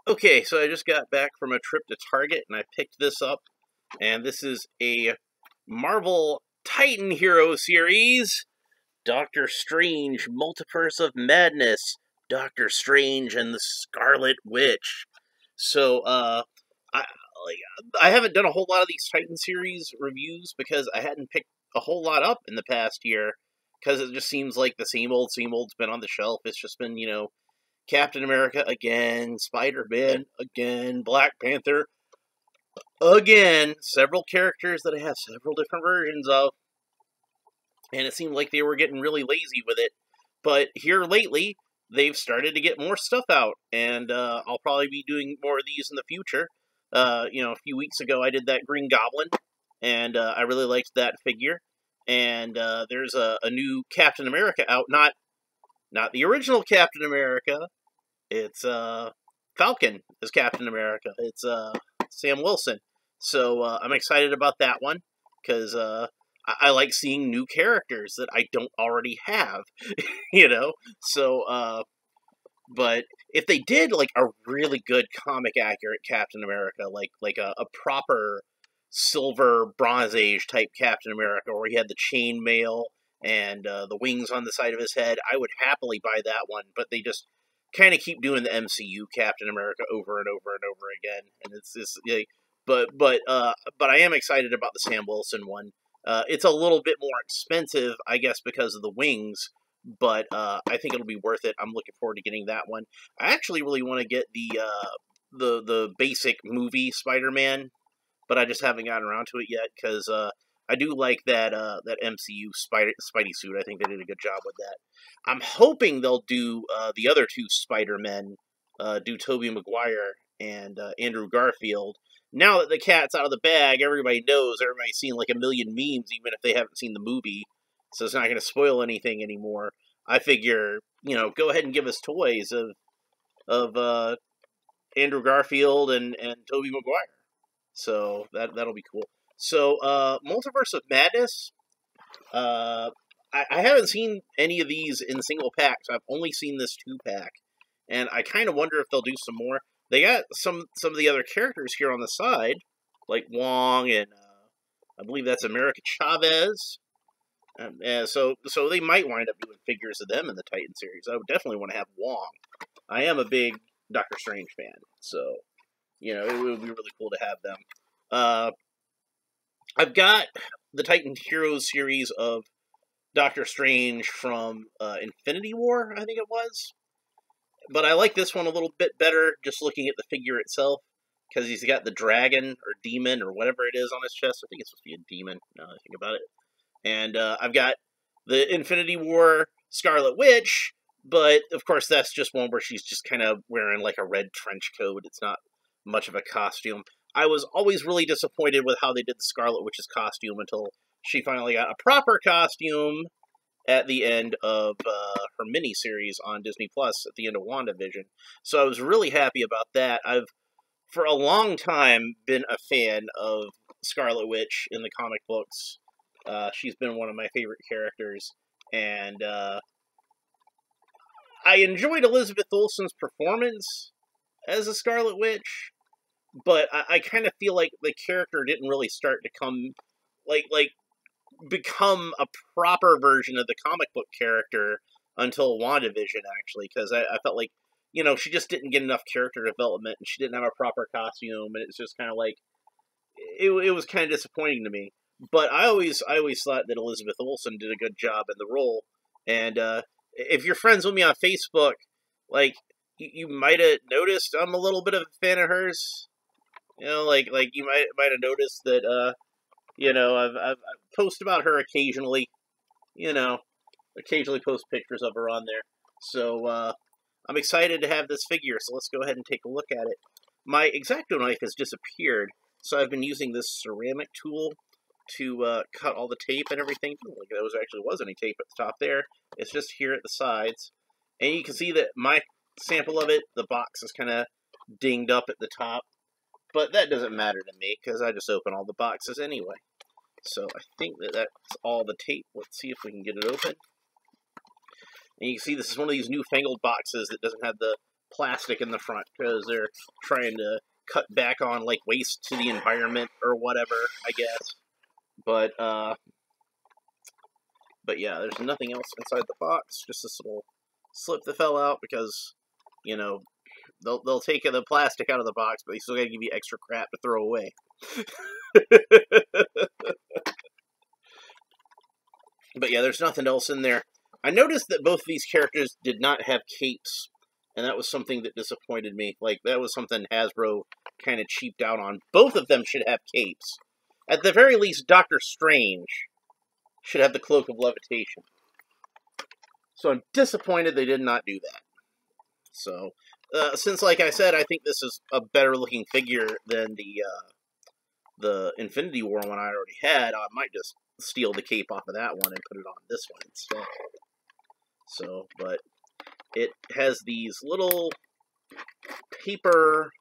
Okay, so I just got back from a trip to Target, and I picked this up, and this is a Marvel Titan Hero series, Doctor Strange, Multiverse of Madness, Doctor Strange and the Scarlet Witch. So, I like I haven't done a whole lot of these Titan series reviews because I hadn't picked a whole lot up in the past year, because it just seems like the same old's been on the shelf. It's just been, Captain America again, Spider-Man again, Black Panther again, several characters that I have several different versions of, and it seemed like they were getting really lazy with it. But here lately, they've started to get more stuff out, and I'll probably be doing more of these in the future. A few weeks ago I did that Green Goblin, and I really liked that figure. And there's a new Captain America out, not the original Captain America. It's Falcon as Captain America. It's Sam Wilson. So I'm excited about that one, because I like seeing new characters that I don't already have, So, but if they did like a really good comic accurate Captain America, like a proper Silver Bronze Age type Captain America, where he had the chainmail and the wings on the side of his head, I would happily buy that one. But they just kind of keep doing the MCU Captain America over and over and over again, and it's just like, but I am excited about the Sam Wilson one. It's a little bit more expensive, I guess, because of the wings, but I think it'll be worth it. I'm looking forward to getting that one. I actually really want to get the basic movie Spider-Man, but I just haven't gotten around to it yet, because I do like that MCU Spidey suit. I think they did a good job with that. I'm hoping they'll do the other two Spider-Men, do Tobey Maguire and Andrew Garfield. Now that the cat's out of the bag, everybody knows. Everybody's seen like a million memes, even if they haven't seen the movie, so it's not going to spoil anything anymore. I figure, go ahead and give us toys of Andrew Garfield and Tobey Maguire. So that'll be cool. So Multiverse of Madness. I haven't seen any of these in single packs. I've only seen this 2-pack, and I kind of wonder if they'll do some more. They got some of the other characters here on the side, like Wong, and I believe that's America Chavez. So they might wind up doing figures of them in the Titan series. I would definitely want to have Wong. I am a big Doctor Strange fan, so it would be really cool to have them. I've got the Titan Heroes series of Doctor Strange from Infinity War, I think it was. But I like this one a little bit better, just looking at the figure itself, because he's got the dragon, or demon, or whatever it is on his chest. I think it's supposed to be a demon, now that I think about it. And I've got the Infinity War Scarlet Witch, but of course that's just one where she's just kind of wearing like a red trench coat. It's not much of a costume. I was always really disappointed with how they did the Scarlet Witch's costume until she finally got a proper costume at the end of her miniseries on Disney Plus, at the end of WandaVision. So I was really happy about that. I've, for a long time, been a fan of Scarlet Witch in the comic books. She's been one of my favorite characters, and I enjoyed Elizabeth Olsen's performance as a Scarlet Witch, but I kind of feel like the character didn't really start to come, become a proper version of the comic book character until WandaVision, actually, because I felt like, she just didn't get enough character development, and she didn't have a proper costume, and it's just kind of like, it was kind of disappointing to me. But I always thought that Elizabeth Olsen did a good job in the role, and if you're friends with me on Facebook, you might have noticed I'm a little bit of a fan of hers. Like you might have noticed that I've post about her occasionally. Occasionally post pictures of her on there. So I'm excited to have this figure. So let's go ahead and take a look at it. My X-Acto knife has disappeared, so I've been using this ceramic tool to cut all the tape and everything. Like there actually was any tape at the top there. It's just here at the sides, and you can see that my sample of it, the box is kind of dinged up at the top. But that doesn't matter to me, because I just open all the boxes anyway. So I think that's all the tape. Let's see if we can get it open. And you can see this is one of these newfangled boxes that doesn't have the plastic in the front because they're trying to cut back on like waste to the environment or whatever, I guess. But yeah, there's nothing else inside the box. Just this little slip that fell out because, you know, they'll take the plastic out of the box, but they still gotta give you extra crap to throw away. But yeah, there's nothing else in there. I noticed that both of these characters did not have capes, and that was something that disappointed me. Like, that was something Hasbro kind of cheaped out on. Both of them should have capes. At the very least, Doctor Strange should have the Cloak of Levitation. So I'm disappointed they did not do that. So, since, like I said, I think this is a better looking figure than the Infinity War one I already had, I might just steal the cape off of that one and put it on this one instead. So, but it has these little paper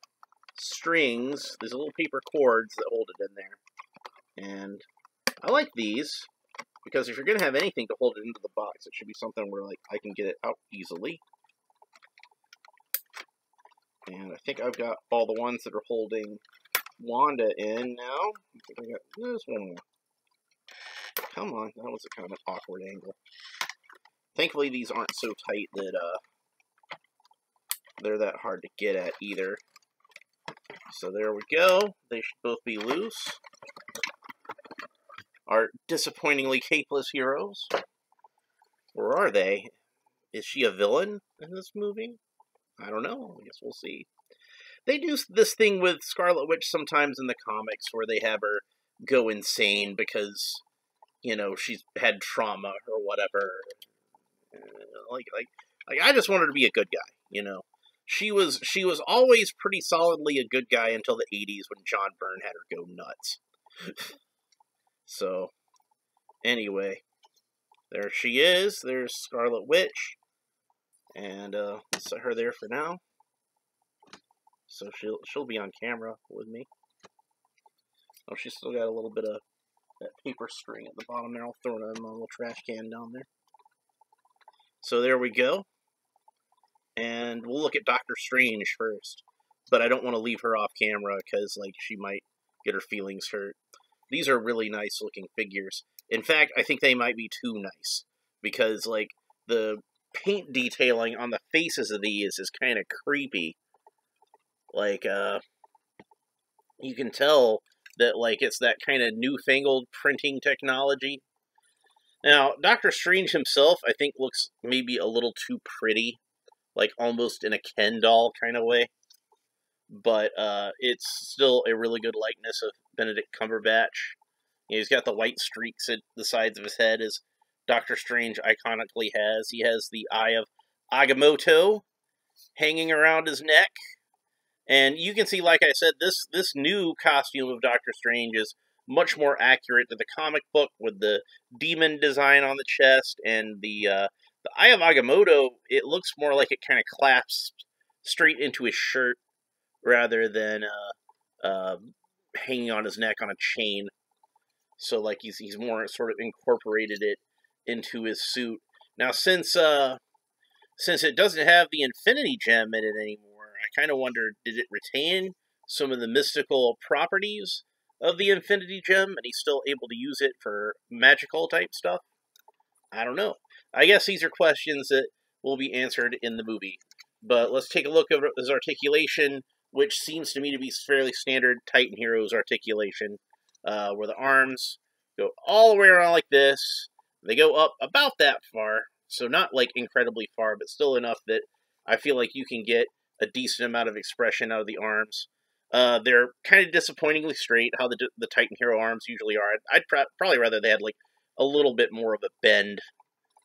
strings, these little paper cords that hold it in there. And I like these, because if you're going to have anything to hold it into the box, it should be something where, like, I can get it out easily. And I think I've got all the ones that are holding Wanda in now. I think I got this one more. Come on, that was a kind of an awkward angle. Thankfully, these aren't so tight that they're that hard to get at either. So there we go. They should both be loose. Our disappointingly capeless heroes. Or are they? Is she a villain in this movie? I don't know. I guess we'll see. They do this thing with Scarlet Witch sometimes in the comics where they have her go insane because, you know, she's had trauma or whatever. Like I just want her to be a good guy, you know. She was always pretty solidly a good guy until the 80s when John Byrne had her go nuts. So, anyway, there she is. There's Scarlet Witch. And let's set her there for now. So she'll be on camera with me. Oh, she's still got a little bit of that paper string at the bottom there. I'll throw it in my little trash can down there. So there we go. And we'll look at Doctor Strange first. But I don't want to leave her off camera because, like, she might get her feelings hurt. These are really nice looking figures. In fact, I think they might be too nice. Because, like, the paint detailing on the faces of these is kind of creepy. Like, you can tell that, like, it's that kind of newfangled printing technology. Now, Doctor Strange himself, I think, looks maybe a little too pretty. Like, almost in a Ken doll kind of way. But, it's still a really good likeness of Benedict Cumberbatch. You know, he's got the white streaks at the sides of his head, as Doctor Strange iconically has. He has the Eye of Agamotto hanging around his neck. And you can see, like I said, this new costume of Doctor Strange is much more accurate to the comic book with the demon design on the chest. And the Eye of Agamotto, it looks more like it kind of clasps straight into his shirt rather than hanging on his neck on a chain. So, like, he's more sort of incorporated it into his suit. Now, since it doesn't have the Infinity Gem in it anymore, I kind of wondered, did it retain some of the mystical properties of the Infinity Gem, and he's still able to use it for magical type stuff? I don't know. I guess these are questions that will be answered in the movie. But let's take a look at his articulation, which seems to me to be fairly standard Titan Heroes articulation, where the arms go all the way around like this. They go up about that far, so not like incredibly far, but still enough that I feel like you can get a decent amount of expression out of the arms. They're kind of disappointingly straight, how the Titan Hero arms usually are. I'd probably rather they had like a little bit more of a bend,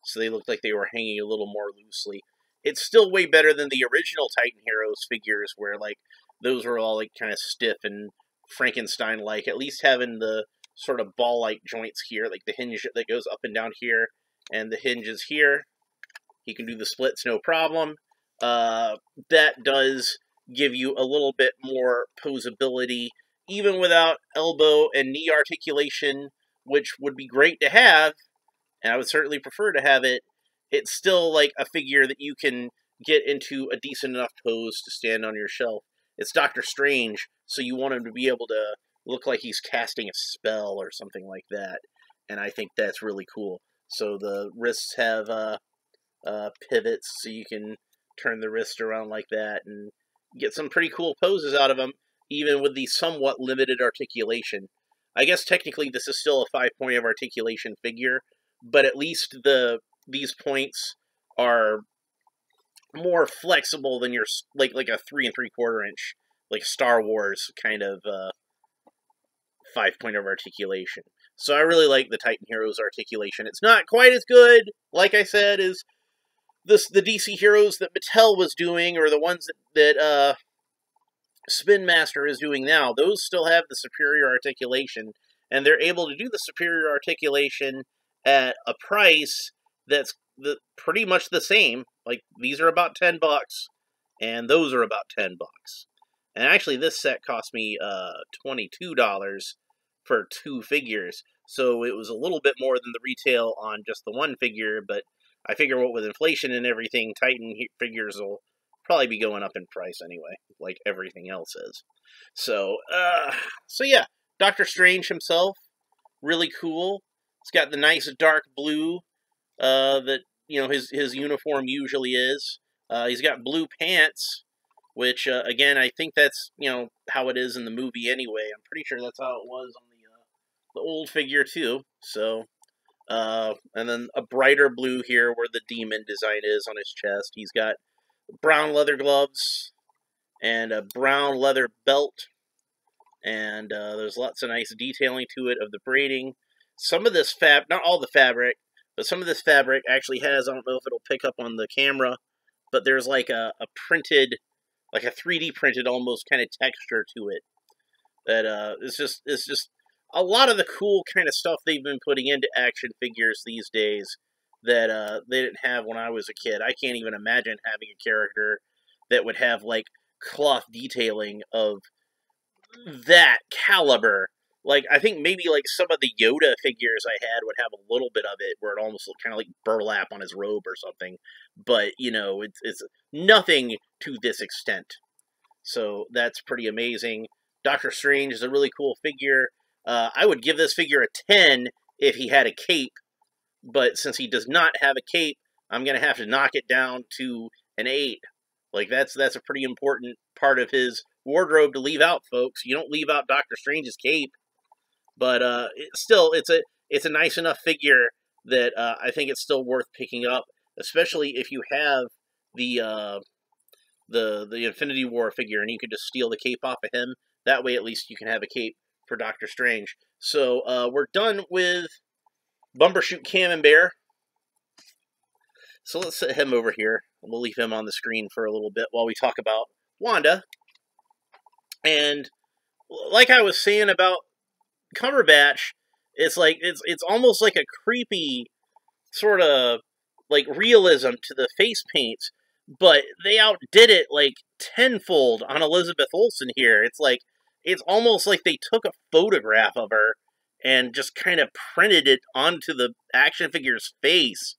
so they looked like they were hanging a little more loosely. It's still way better than the original Titan Heroes figures, where like those were all like kind of stiff and Frankenstein-like. At least having the sort of ball-like joints here, like the hinge that goes up and down here, and the hinges here. He can do the splits, no problem. That does give you a little bit more posability, even without elbow and knee articulation, which would be great to have, and I would certainly prefer to have it. It's still like a figure that you can get into a decent enough pose to stand on your shelf. It's Doctor Strange, so you want him to be able to look like he's casting a spell or something like that. And I think that's really cool. So the wrists have pivots, so you can turn the wrist around like that and get some pretty cool poses out of them, even with the somewhat limited articulation. I guess technically this is still a 5-point of articulation figure, but at least these points are more flexible than your like a 3 3/4 inch, like Star Wars kind of 5-point of articulation. So I really like the Titan Heroes articulation. It's not quite as good, like I said, as the DC Heroes that Mattel was doing, or the ones that Spin Master is doing now. Those still have the superior articulation, and they're able to do the superior articulation at a price that's pretty much the same. Like, these are about $10, and those are about $10. And actually, this set cost me $22 for 2 figures, so it was a little bit more than the retail on just the one figure, but I figure what with inflation and everything, Titan figures will probably be going up in price anyway, like everything else is. So yeah, Doctor Strange himself, really cool. He's got the nice dark blue that, you know, his uniform usually is. He's got blue pants, which, again, I think that's, you know, how it is in the movie anyway. I'm pretty sure that's how it was on the old figure, too. So, and then a brighter blue here where the demon design is on his chest. He's got brown leather gloves and a brown leather belt. And there's lots of nice detailing to it of the braiding. Some of this not all the fabric, but some of this fabric actually has, I don't know if it'll pick up on the camera, but there's like a printed, like a 3D printed almost kind of texture to it. That it's just a lot of the cool kind of stuff they've been putting into action figures these days that they didn't have when I was a kid. I can't even imagine having a character that would have like cloth detailing of that caliber. Like, I think maybe like some of the Yoda figures I had would have a little bit of it where it almost looked kind of like burlap on his robe or something. But, you know, it's nothing to this extent. So that's pretty amazing. Doctor Strange is a really cool figure. I would give this figure a 10 if he had a cape, but since he does not have a cape, I'm going to have to knock it down to an 8. Like, that's a pretty important part of his wardrobe to leave out, folks. You don't leave out Doctor Strange's cape, but still, it's a nice enough figure that I think it's still worth picking up, especially if you have the Infinity War figure and you can just steal the cape off of him. That way, at least, you can have a cape for Doctor Strange. So, we're done with Bumbershoot Camembert. So let's set him over here. We'll leave him on the screen for a little bit while we talk about Wanda. And like I was saying about Cumberbatch, it's like it's almost like a creepy sort of like realism to the face paints, but they outdid it like tenfold on Elizabeth Olsen here. It's like it's almost like they took a photograph of her and just kind of printed it onto the action figure's face.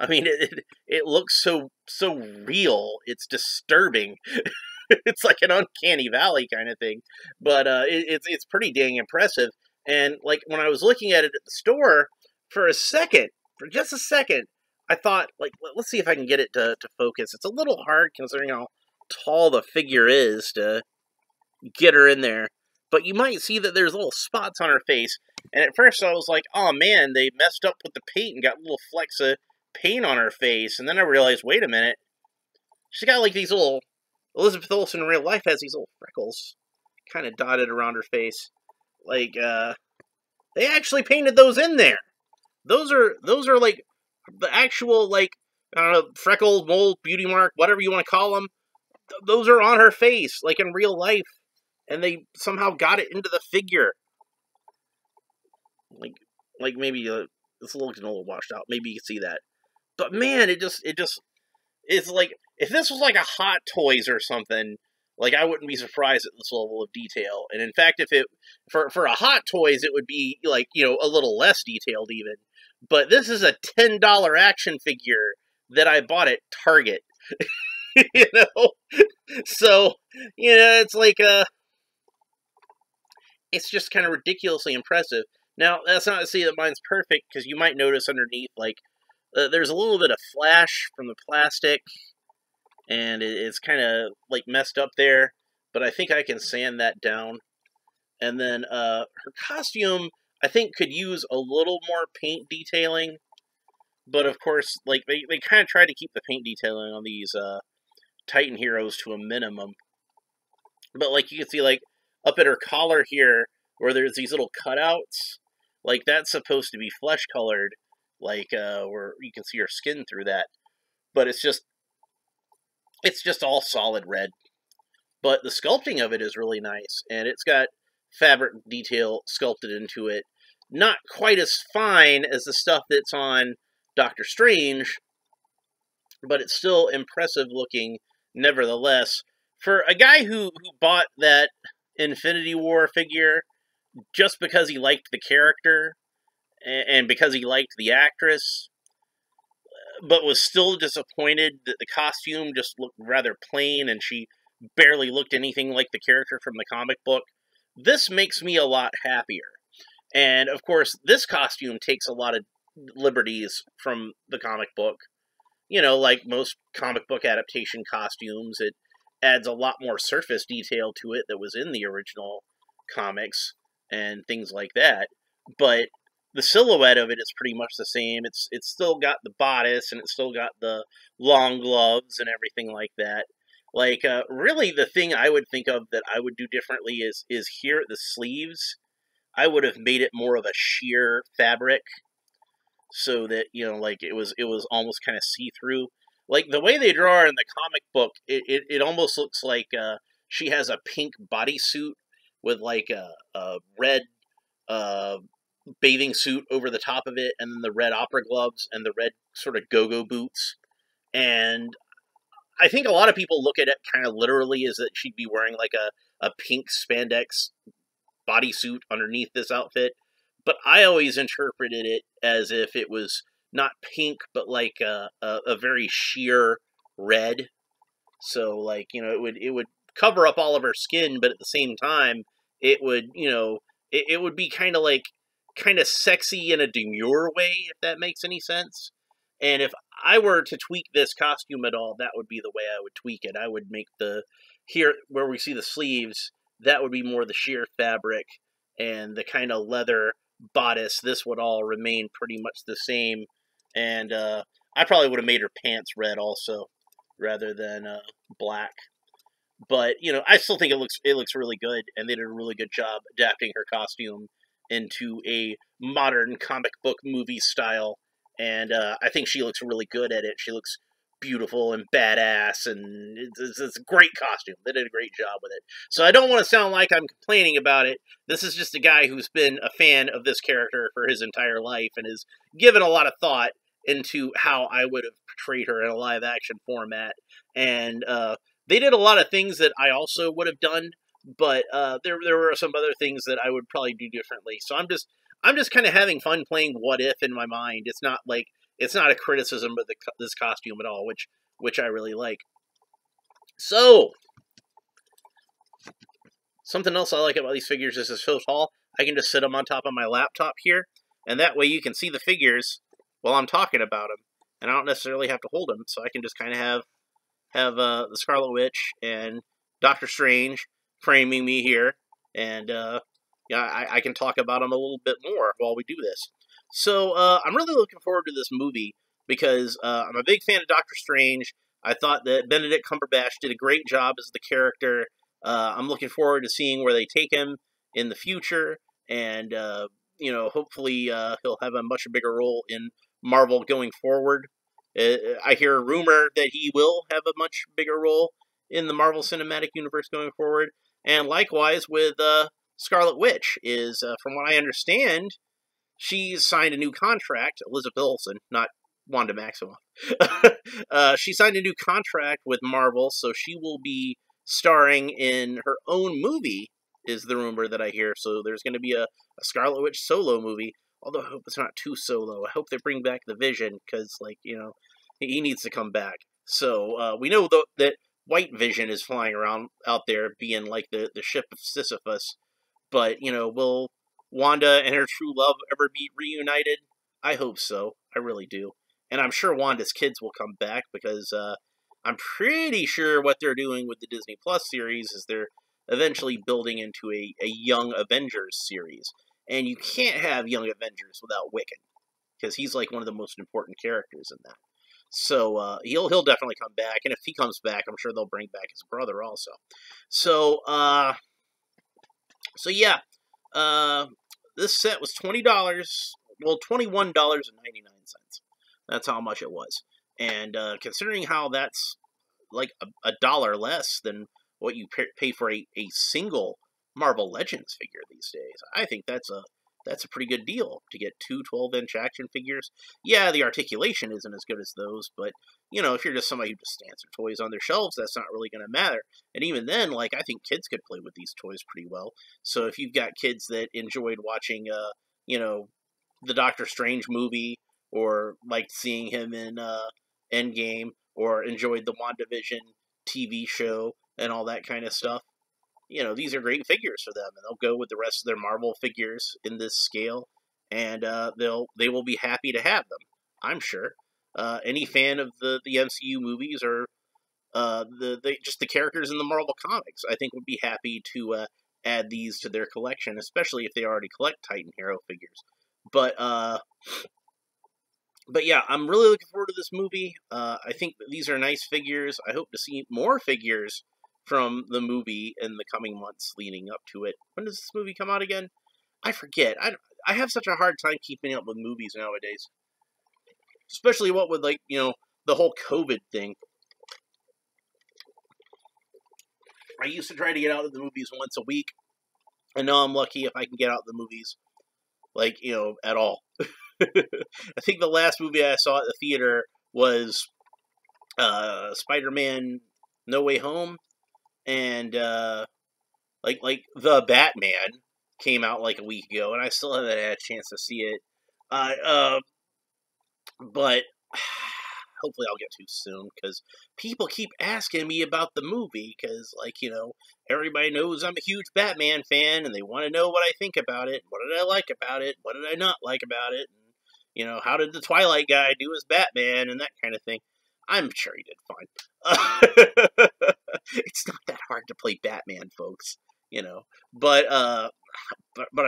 I mean, it looks so real. It's disturbing. It's like an uncanny valley kind of thing, but it's pretty dang impressive. And like when I was looking at it at the store for just a second, I thought, like, let's see if I can get it to focus. It's a little hard considering how tall the figure is to get her in there. But you might see that there's little spots on her face. And at first I was like, oh man, they messed up with the paint and got little flecks of paint on her face. And then I realized, wait a minute, she's got like these little, Elizabeth Olsen in real life has these little freckles kind of dotted around her face. Like, they actually painted those in there. Those are like the actual, like, I don't know, freckle, mole, beauty mark, whatever you want to call them. Those are on her face, like in real life. And they somehow got it into the figure. Like maybe it's looking a little washed out. Maybe you can see that. But man, it's like, if this was like a Hot Toys or something, like, I wouldn't be surprised at this level of detail. And in fact, if it, for a Hot Toys, it would be like, you know, a little less detailed even. But this is a $10 action figure that I bought at Target. you know? So, it's like, it's just kind of ridiculously impressive. Now, that's not to say that mine's perfect, because you might notice underneath, like, there's a little bit of flash from the plastic, and it's kind of, like, messed up there, but I think I can sand that down. And then, her costume, I think, could use a little more paint detailing, but of course, like, they kind of try to keep the paint detailing on these, Titan heroes to a minimum. But, like, you can see, like, up at her collar here, where there's these little cutouts, like, that's supposed to be flesh-colored, like, where you can see her skin through that. But it's just all solid red. But the sculpting of it is really nice, and it's got fabric detail sculpted into it. Not quite as fine as the stuff that's on Doctor Strange, but it's still impressive looking nevertheless. For a guy who bought that Infinity War figure just because he liked the character and because he liked the actress, but was still disappointed that the costume just looked rather plain and she barely looked anything like the character from the comic book, this makes me a lot happier. And, of course, this costume takes a lot of liberties from the comic book. Like most comic book adaptation costumes, it adds a lot more surface detail to it that was in the original comics and things like that. But the silhouette of it is pretty much the same. It's still got the bodice, and it's still got the long gloves and everything like that. Like, really, the thing I would think of that I would do differently is here at the sleeves. I would have made it more of a sheer fabric, so that, like, it was almost kind of see-through. Like, the way they draw her in the comic book, it almost looks like she has a pink bodysuit with, like, a red bathing suit over the top of it, and then the red opera gloves, and the red sort of go-go boots. And I think a lot of people look at it kind of literally as that she'd be wearing, like, a pink spandex bodysuit underneath this outfit. But I always interpreted it as if it was not pink, but like a very sheer red. So, like, it would cover up all of her skin, but at the same time, it would, it would be kind of sexy in a demure way, if that makes any sense. And if I were to tweak this costume at all, that would be the way I would tweak it. I would make here where we see the sleeves, that would be more the sheer fabric, and the kind of leather bodice, this would all remain pretty much the same. And I probably would have made her pants red also, rather than black. But, I still think it looks really good, and they did a really good job adapting her costume into a modern comic book movie style. And I think she looks really good at it. She looks beautiful and badass, and it's a great costume. They did a great job with it. So I don't want to sound like I'm complaining about it. This is just a guy who's been a fan of this character for his entire life and has given a lot of thought into how I would have portrayed her in a live-action format. And they did a lot of things that I also would have done, but there were some other things that I would probably do differently. So I'm just kind of having fun playing What If in my mind. It's not a criticism of this costume at all, which I really like. So, something else I like about these figures is it's so tall, I can just sit them on top of my laptop here, and that way you can see the figures while I'm talking about them, and I don't necessarily have to hold them, so I can just kind of have the Scarlet Witch and Doctor Strange framing me here, and I can talk about them a little bit more while we do this. So, I'm really looking forward to this movie, because I'm a big fan of Doctor Strange. I thought that Benedict Cumberbatch did a great job as the character. I'm looking forward to seeing where they take him in the future, and, hopefully he'll have a much bigger role in Marvel going forward. I hear a rumor that he will have a much bigger role in the Marvel Cinematic Universe going forward, and likewise with Scarlet Witch is, from what I understand, she's signed a new contract. Elizabeth Olsen, not Wanda Maximoff. She signed a new contract with Marvel, so she will be starring in her own movie, is the rumor that I hear. So there's going to be a Scarlet Witch solo movie, although I hope it's not too solo. I hope they bring back the Vision, because, he needs to come back. So we know that White Vision is flying around out there, being like the ship of Sisyphus. But will Wanda and her true love ever be reunited? I hope so. I really do. And I'm sure Wanda's kids will come back because I'm pretty sure what they're doing with the Disney Plus series is they're eventually building into a Young Avengers series. And you can't have Young Avengers without Wiccan, because he's like one of the most important characters in that. So he'll definitely come back, and if he comes back, I'm sure they'll bring back his brother also. So yeah, this set was $20. Well, $21.99. That's how much it was. And considering how that's like a dollar less than what you pay for a single Marvel Legends figure these days, I think that's a pretty good deal to get two 12-inch action figures. Yeah, the articulation isn't as good as those, but if you're just somebody who just stands their toys on their shelves, that's not really going to matter. And even then, like, I think kids could play with these toys pretty well. So if you've got kids that enjoyed watching, the Doctor Strange movie, or liked seeing him in Endgame, or enjoyed the WandaVision TV show and all that kind of stuff, these are great figures for them, and they'll go with the rest of their Marvel figures in this scale, and they will be happy to have them, I'm sure. Any fan of the MCU movies, or just the characters in the Marvel comics, I think would be happy to add these to their collection, especially if they already collect Titan Hero figures. But yeah, I'm really looking forward to this movie. I think that these are nice figures. I hope to see more figures from the movie in the coming months leading up to it. When does this movie come out again? I forget. I have such a hard time keeping up with movies nowadays. Especially what with, like, the whole COVID thing. I used to try to get out of the movies once a week, and now I'm lucky if I can get out of the movies, like, at all. I think the last movie I saw at the theater was Spider-Man No Way Home, and like The Batman came out like a week ago, and I still haven't had a chance to see it. But hopefully I'll get to soon, because people keep asking me about the movie, because, like, everybody knows I'm a huge Batman fan, and they want to know what I think about it, what did I like about it, what did I not like about it, and, how did the Twilight guy do as Batman, and that kind of thing. I'm sure he did fine. It's not that hard to play Batman, folks, but I'm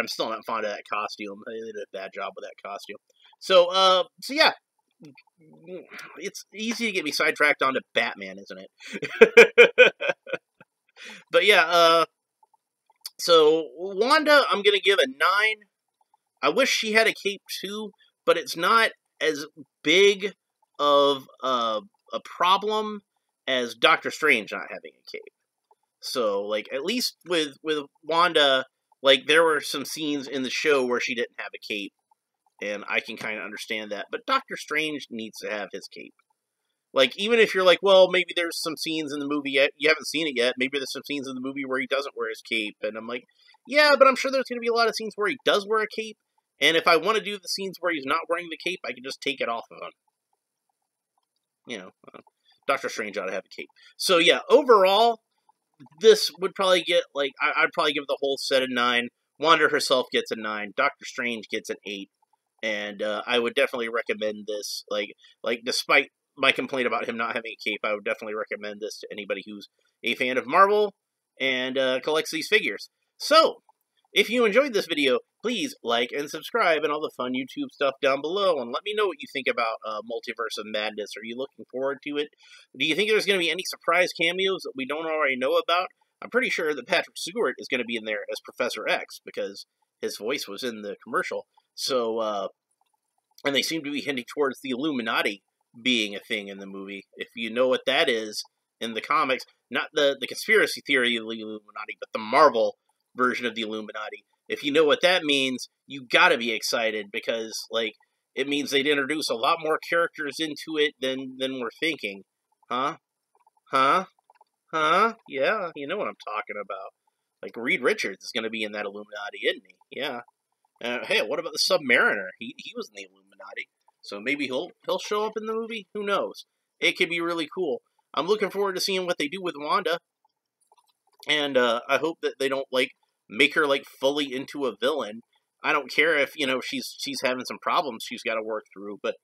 still not fond of that costume. They did a bad job with that costume. So yeah, it's easy to get me sidetracked onto Batman, isn't it? But yeah, so Wanda, I'm gonna give a 9. I wish she had a cape too, but it's not as big of a problem as Doctor Strange not having a cape. So, like, at least with Wanda, like, there were some scenes in the show where she didn't have a cape, and I can kind of understand that. But Doctor Strange needs to have his cape. Like, even if you're like, well, maybe there's some scenes in the movie yet, you haven't seen it yet, maybe there's some scenes in the movie where he doesn't wear his cape, and I'm like, yeah, but I'm sure there's going to be a lot of scenes where he does wear a cape, and if I want to do the scenes where he's not wearing the cape, I can just take it off of him. Doctor Strange ought to have a cape. So yeah, overall, this would probably get, like, I'd probably give the whole set a 9. Wanda herself gets a 9. Doctor Strange gets an 8. And I would definitely recommend this. Like despite my complaint about him not having a cape, I would definitely recommend this to anybody who's a fan of Marvel and collects these figures. So, if you enjoyed this video, please like and subscribe and all the fun YouTube stuff down below, and let me know what you think about Multiverse of Madness. Are you looking forward to it? Do you think there's going to be any surprise cameos that we don't already know about? I'm pretty sure that Patrick Stewart is going to be in there as Professor X, because his voice was in the commercial. So, and they seem to be hinting towards the Illuminati being a thing in the movie. If you know what that is in the comics, not the conspiracy theory of the Illuminati, but the Marvel version of the Illuminati. If you know what that means, you gotta be excited, because, like, it means they'd introduce a lot more characters into it than we're thinking. Huh? Yeah, you know what I'm talking about. Like, Reed Richards is gonna be in that Illuminati, isn't he? Yeah. Hey, what about the Submariner? He was in the Illuminati, so maybe he'll show up in the movie. Who knows? it could be really cool. I'm looking forward to seeing what they do with Wanda, and I hope that they don't like make her like fully into a villain. I don't care if she's having some problems she's got to work through, but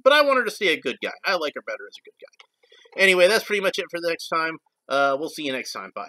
I want her to stay a good guy. I like her better as a good guy. Anyway, that's pretty much it for the next time. We'll see you next time. Bye.